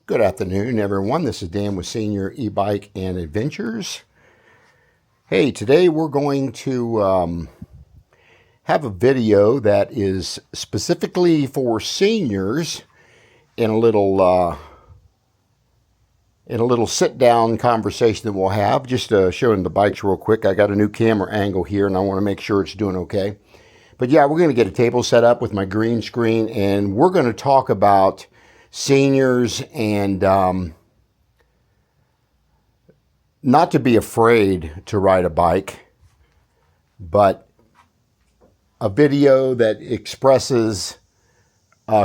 Good afternoon, everyone. This is Dan with Senior E-Bike and Adventures. Hey, today we're going to have a video that is specifically for seniors in a little sit-down conversation that we'll have. Just showing the bikes real quick. I got a new camera angle here, and I want to make sure it's doing okay. But yeah, we're going to get a table set up with my green screen, and we're going to talk about seniors and not to be afraid to ride a bike, but a video that expresses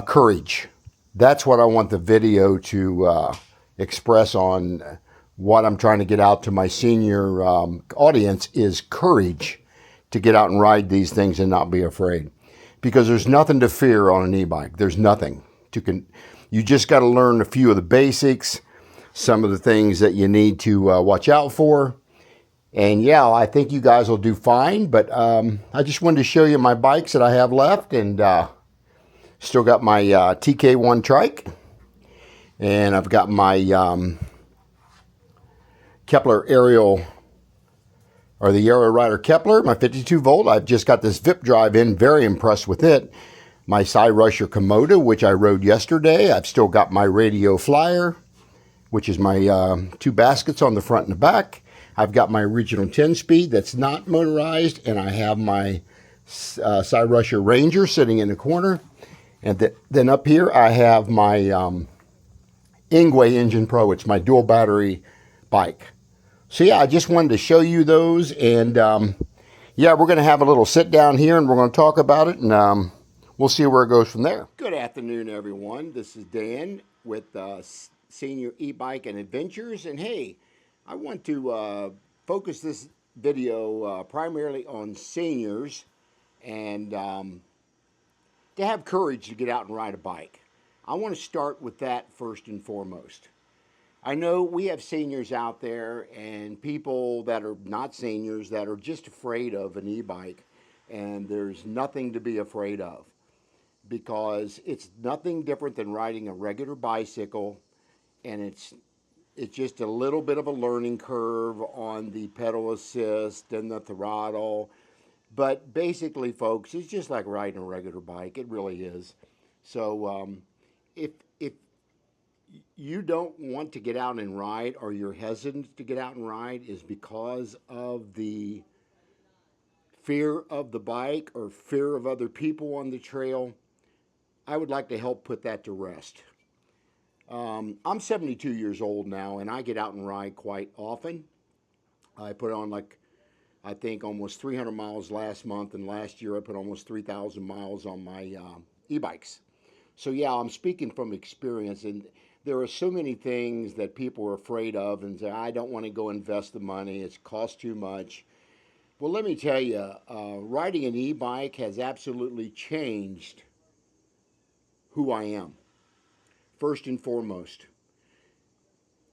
courage. That's what I want the video to express on what I'm trying to get out to my senior audience is courage to get out and ride these things and not be afraid. Because there's nothing to fear on an e-bike. There's nothing. You just got to learn a few of the basics, some of the things that you need to watch out for. And yeah, I think you guys will do fine. But I just wanted to show you my bikes that I have left. And still got my TK1 trike. And I've got my Kepler Aerial, or the Aero Rider Kepler, my 52 volt. I've just got this VIP drive in, very impressed with it. My Cyrusher Komodo, which I rode yesterday. I've still got my Radio Flyer, which is my two baskets on the front and the back. I've got my original 10-speed that's not motorized, and I have my Cyrusher Ranger sitting in the corner. And then up here I have my Ingwe Engine Pro. It's my dual battery bike. So yeah, I just wanted to show you those, and yeah, we're going to have a little sit down here, and we're going to talk about it, and we'll see where it goes from there. Good afternoon, everyone. This is Dan with Senior E-Bike and Adventures, and hey, I want to focus this video primarily on seniors and to have courage to get out and ride a bike. I want to start with that first and foremost. I know we have seniors out there and people that are not seniors that are just afraid of an e-bike, and there's nothing to be afraid of because it's nothing different than riding a regular bicycle, and it's just a little bit of a learning curve on the pedal assist and the throttle. But basically, folks, it's just like riding a regular bike. It really is. So if you don't want to get out and ride, or you're hesitant to get out and ride, is because of the fear of the bike or fear of other people on the trail, I would like to help put that to rest. I'm 72 years old now, and I get out and ride quite often. I put on I think almost 300 miles last month, and last year I put almost 3,000 miles on my e-bikes. So yeah, I'm speaking from experience, and there are so many things that people are afraid of and say, I don't want to go invest the money, it's cost too much. Well, let me tell you, riding an e-bike has absolutely changed who I am. First and foremost,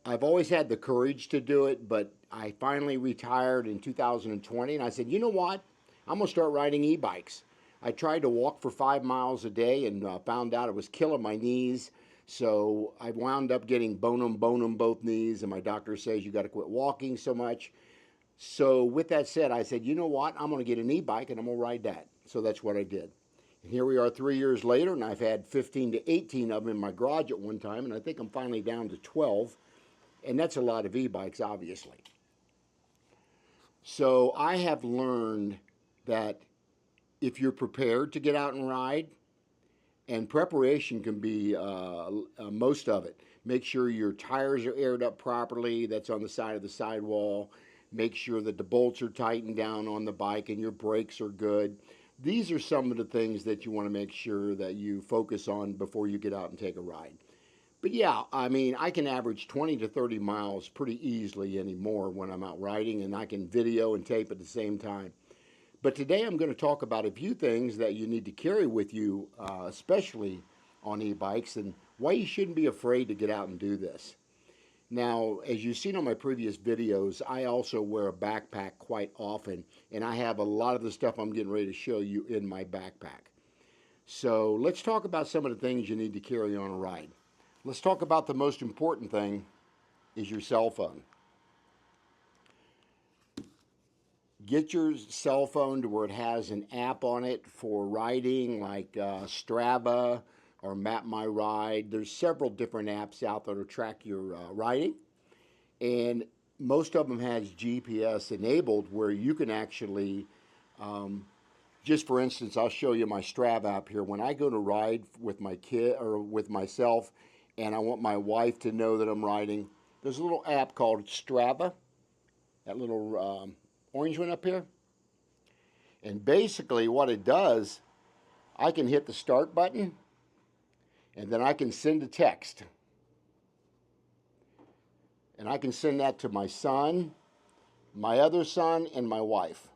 I've always had the courage to do it, but I finally retired in 2020, and I said, you know what? I'm going to start riding e-bikes. I tried to walk for 5 miles a day and found out it was killing my knees. So I wound up getting bone both knees, and my doctor says you got to quit walking so much. So with that said, I said, you know what? I'm going to get an e-bike and I'm going to ride that. So that's what I did. And here we are 3 years later, and I've had 15 to 18 of them in my garage at one time, and I think I'm finally down to 12. And that's a lot of e-bikes, obviously. So I have learned that if you're prepared to get out and ride, and preparation can be most of it. Make sure your tires are aired up properly. That's on the side of the sidewall. Make sure that the bolts are tightened down on the bike and your brakes are good. These are some of the things that you want to make sure that you focus on before you get out and take a ride. But yeah, I mean, I can average 20 to 30 miles pretty easily anymore when I'm out riding, and I can video and tape at the same time. But today I'm going to talk about a few things that you need to carry with you, especially on e-bikes, and why you shouldn't be afraid to get out and do this. Now, as you've seen on my previous videos, I also wear a backpack quite often, and I have a lot of the stuff I'm getting ready to show you in my backpack. So let's talk about some of the things you need to carry on a ride. Let's talk about the most important thing is your cell phone. Get your cell phone to where it has an app on it for riding, like Strava or Map My Ride. There's several different apps out there to track your riding, and most of them has GPS enabled, where you can actually, just for instance, I'll show you my Strava app here. When I go to ride with my kid or with myself, and I want my wife to know that I'm riding, there's a little app called Strava, that little orange one up here. And basically what it does, I can hit the start button and then I can send a text. And I can send that to my son, my other son, and my wife.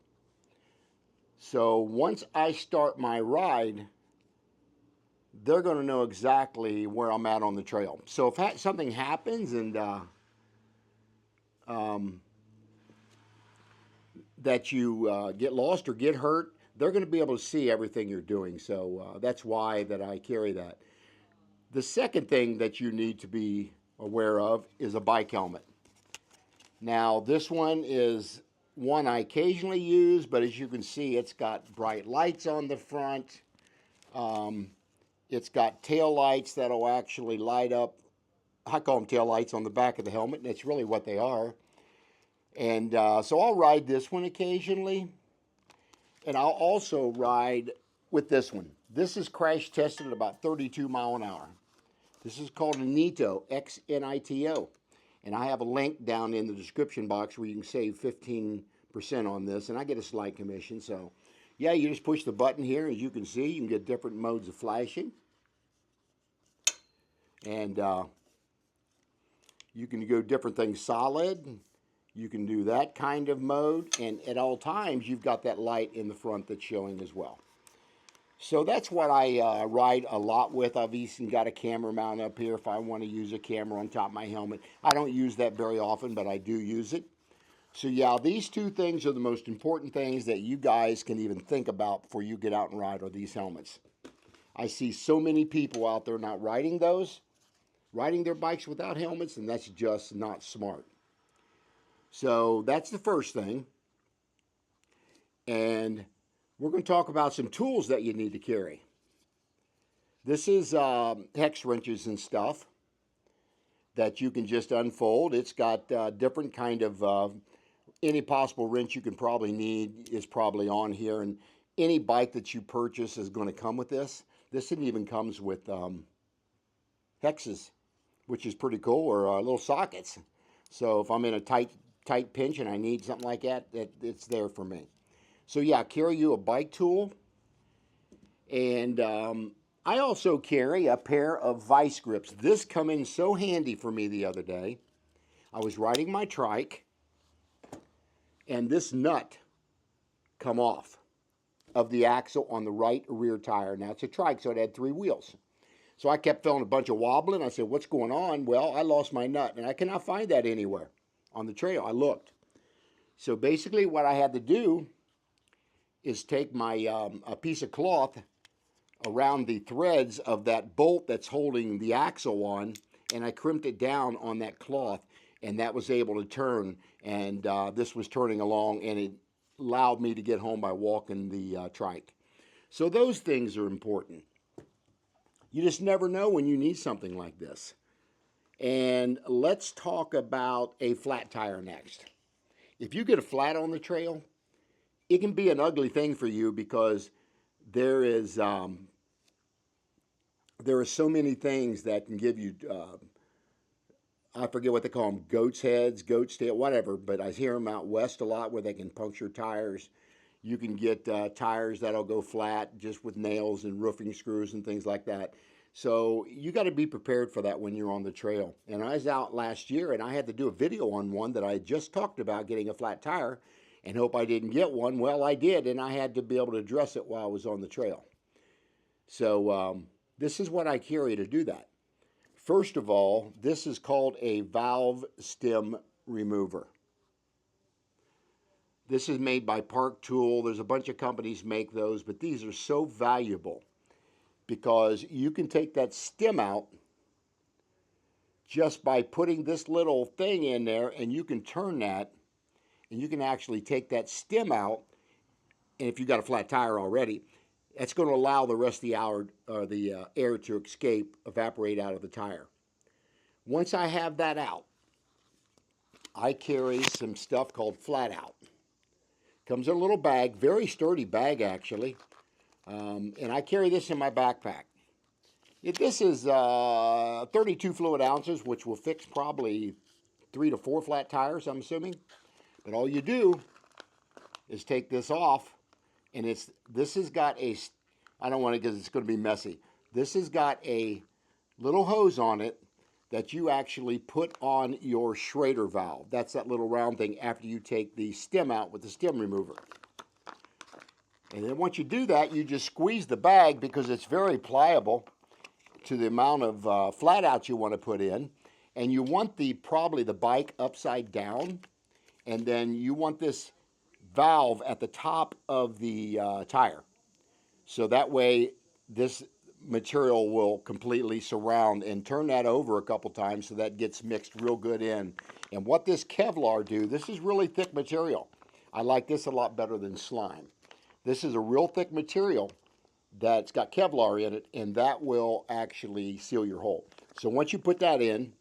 So once I start my ride, they're going to know exactly where I'm at on the trail. So if something happens and that you get lost or get hurt, they're going to be able to see everything you're doing. So that's why that I carry that. The second thing that you need to be aware of is a bike helmet. Now, this one is one I occasionally use, but as you can see, it's got bright lights on the front. It's got tail lights that'll actually light up. I call them tail lights on the back of the helmet, and that's really what they are. And so I'll ride this one occasionally, and I'll also ride with this one. This is crash tested at about 32 mile an hour. This is called a Nito, X-N-I-T-O. And I have a link down in the description box where you can save 15% on this, and I get a slight commission. So, yeah, you just push the button here. As you can see, you can get different modes of flashing. And you can go different things, solid. You can do that kind of mode. And at all times, you've got that light in the front that's showing as well. So that's what I ride a lot with. I've even got a camera mount up here if I want to use a camera on top of my helmet. I don't use that very often, but I do use it. So yeah, these two things are the most important things that you guys can even think about before you get out and ride, are these helmets. I see so many people out there not riding their bikes without helmets, and that's just not smart. So that's the first thing. And we're going to talk about some tools that you need to carry. This is hex wrenches and stuff that you can just unfold. It's got different kind of, any possible wrench you can probably need is probably on here. And any bike that you purchase is going to come with this. This even comes with hexes, which is pretty cool, or little sockets. So if I'm in a tight pinch and I need something like that, it's there for me. So yeah, carry you a bike tool. And I also carry a pair of vice grips. This come in so handy for me the other day. I was riding my trike, and this nut come off of the axle on the right rear tire. Now, it's a trike, so it had 3 wheels. So I kept feeling a bunch of wobbling. I said, what's going on? Well, I lost my nut, and I cannot find that anywhere on the trail. I looked. So basically what I had to do is take my a piece of cloth around the threads of that bolt that's holding the axle on, and I crimped it down on that cloth, and that was able to turn, and this was turning along, and it allowed me to get home by walking the trike. So those things are important. You just never know when you need something like this. And let's talk about a flat tire next. If you get a flat on the trail, it can be an ugly thing for you, because there are so many things that can give you, I forget what they call them, goat's heads, goat's tail, whatever, but I hear them out west a lot where they can puncture tires. You can get tires that'll go flat just with nails and roofing screws and things like that. So you got to be prepared for that when you're on the trail. And I was out last year, and I had to do a video on one that I just talked about, getting a flat tire, and hope I didn't get one. Well, I did, and I had to be able to address it while I was on the trail. So this is what I carry to do that. First of all, this is called a valve stem remover. This is made by Park Tool. There's a bunch of companies make those, but these are so valuable because you can take that stem out just by putting this little thing in there, and you can turn that, and you can actually take that stem out. And if you've got a flat tire already, that's going to allow the rest of the air to evaporate out of the tire. Once I have that out, I carry some stuff called Flat Out. Comes in a little bag, very sturdy bag actually, and I carry this in my backpack. This is 32 fluid ounces, which will fix probably 3 to 4 flat tires, I'm assuming. But all you do is take this off, and this has got a, I don't want it because it's going to be messy. This has got a little hose on it that you actually put on your Schrader valve. That's that little round thing after you take the stem out with the stem remover. And then once you do that, you just squeeze the bag because it's very pliable to the amount of flat outs you want to put in. And you want probably the bike upside down. And then you want this valve at the top of the tire. So that way this material will completely surround, and turn that over a couple times so that gets mixed real good in. And what this Kevlar do, this is really thick material. I like this a lot better than slime. This is a real thick material that's got Kevlar in it, and that will actually seal your hole. So once you put that in,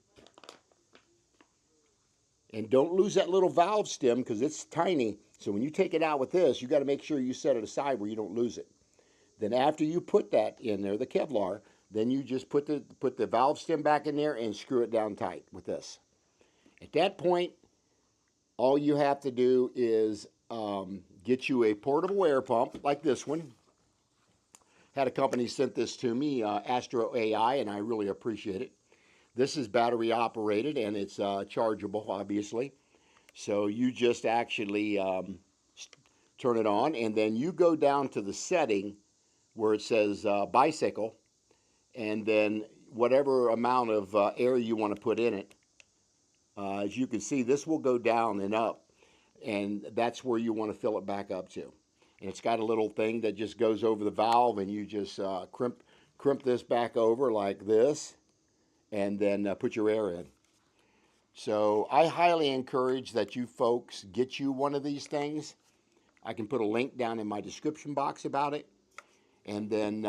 and don't lose that little valve stem because it's tiny. So when you take it out with this, you got to make sure you set it aside where you don't lose it. Then after you put that in there, the Kevlar, then you just put the valve stem back in there and screw it down tight with this. At that point, all you have to do is get you a portable air pump like this one. Had a company sent this to me, Astro AI, and I really appreciate it. This is battery operated, and it's chargeable, obviously. So you just actually turn it on, and then you go down to the setting where it says bicycle, and then whatever amount of air you want to put in it. As you can see, this will go down and up, and that's where you want to fill it back up to. And it's got a little thing that just goes over the valve, and you just crimp this back over like this, and then put your air in. So I highly encourage that you folks get you one of these things. I can put a link down in my description box about it. And then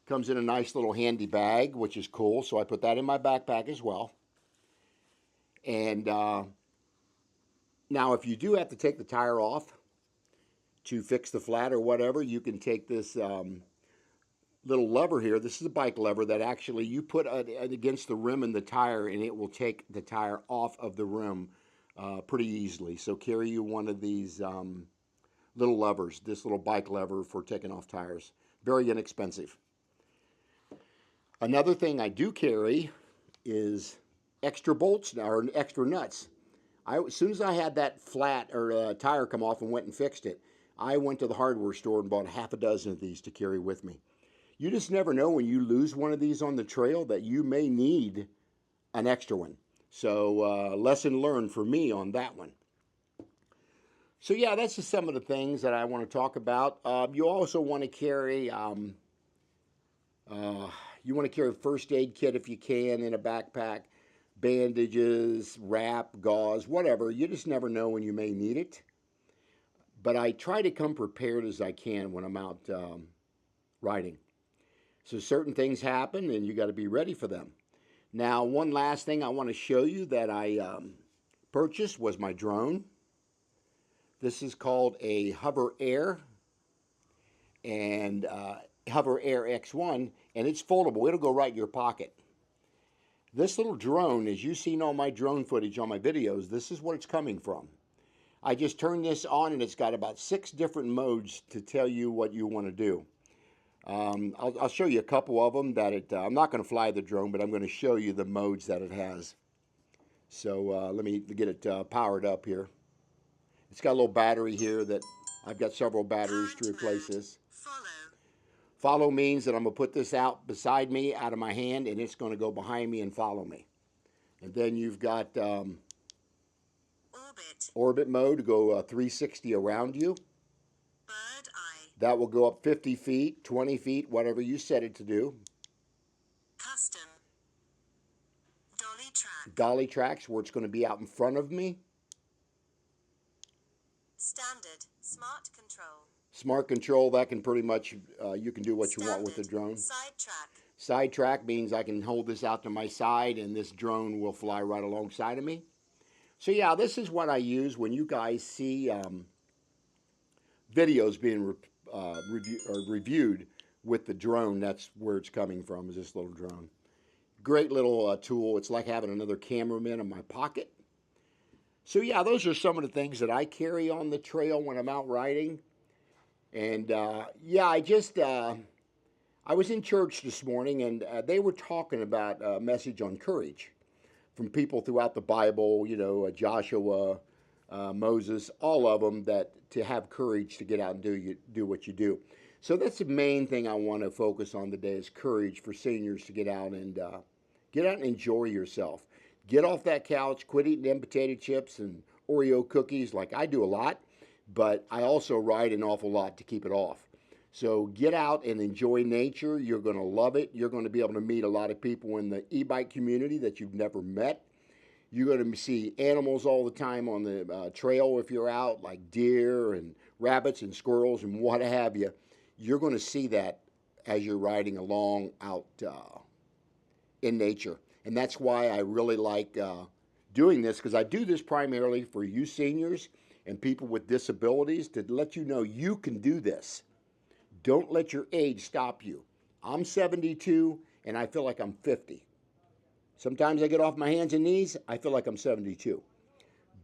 comes in a nice little handy bag, which is cool. So I put that in my backpack as well. And now if you do have to take the tire off to fix the flat or whatever, you can take this little lever here. This is a bike lever that actually you put against the rim in the tire, and it will take the tire off of the rim pretty easily. So carry you one of these little levers, this little bike lever for taking off tires. Very inexpensive. Another thing I do carry is extra bolts or extra nuts. As soon as I had that flat or tire come off and went and fixed it, I went to the hardware store and bought half a dozen of these to carry with me. You just never know when you lose one of these on the trail that you may need an extra one. So lesson learned for me on that one. So yeah, that's just some of the things that I want to talk about. You also want to carry, you want to carry a first aid kit if you can in a backpack, bandages, wrap, gauze, whatever. You just never know when you may need it. But I try to come prepared as I can when I'm out riding. So certain things happen, and you got to be ready for them. Now, one last thing I want to show you that I purchased was my drone. This is called a Hover Air, and Hover Air X1, and it's foldable. It'll go right in your pocket. This little drone, as you've seen all my drone footage on my videos, this is where it's coming from. I just turned this on, and it's got about 6 different modes to tell you what you want to do. I'll show you a couple of them that I'm not going to fly the drone, but I'm going to show you the modes that it has. So let me get it powered up here. It's got a little battery here that I've got several batteries to replace this. Follow means that I'm going to put this out beside me, out of my hand, and it's going to go behind me and follow me. And then you've got orbit mode to go 360 around you. Bird eye. That will go up 50 feet, 20 feet, whatever you set it to do. Custom. Dolly track. dolly tracks where it's going to be out in front of me. Standard. Smart control. Smart control, that can pretty much, you can do what you want with the Standard. drone. Side track. Side track means I can hold this out to my side and this drone will fly right alongside of me. So yeah, this is what I use when you guys see videos being reviewed with the drone. That's where it's coming from, is this little drone. Great little tool. It's like having another cameraman in my pocket. So yeah, those are some of the things that I carry on the trail when I'm out riding. And yeah, I was in church this morning and they were talking about a message on courage from people throughout the Bible, you know, Joshua, Moses, all of them, that to have courage to get out and do what you do. So that's the main thing I want to focus on today is courage for seniors to get out and enjoy yourself. Get off that couch, quit eating them potato chips and Oreo cookies like I do a lot, but I also ride an awful lot to keep it off. So get out and enjoy nature. You're going to love it. You're going to be able to meet a lot of people in the e-bike community that you've never met. You're going to see animals all the time on the trail if you're out, like deer and rabbits and squirrels and what have you. You're going to see that as you're riding along out in nature. And that's why I really like doing this, because I do this primarily for you seniors and people with disabilities to let you know you can do this. Don't let your age stop you. I'm 72 and I feel like I'm 50. Sometimes I get off my hands and knees, I feel like I'm 72.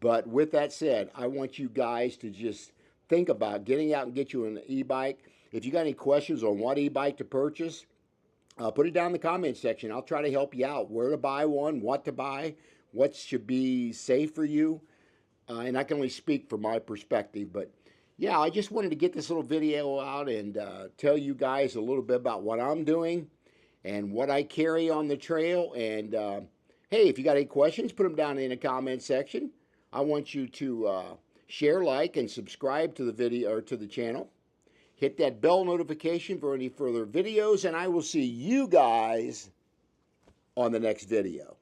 But with that said, I want you guys to just think about getting out and get you an e-bike. If you got any questions on what e-bike to purchase, put it down in the comments section. I'll try to help you out. Where to buy one, what to buy, what should be safe for you. And I can only speak from my perspective, but yeah, I just wanted to get this little video out and tell you guys a little bit about what I'm doing and what I carry on the trail. And hey, if you got any questions, put them down in the comment section. I want you to share, like, and subscribe to the video or to the channel. Hit that bell notification for any further videos, and I will see you guys on the next video.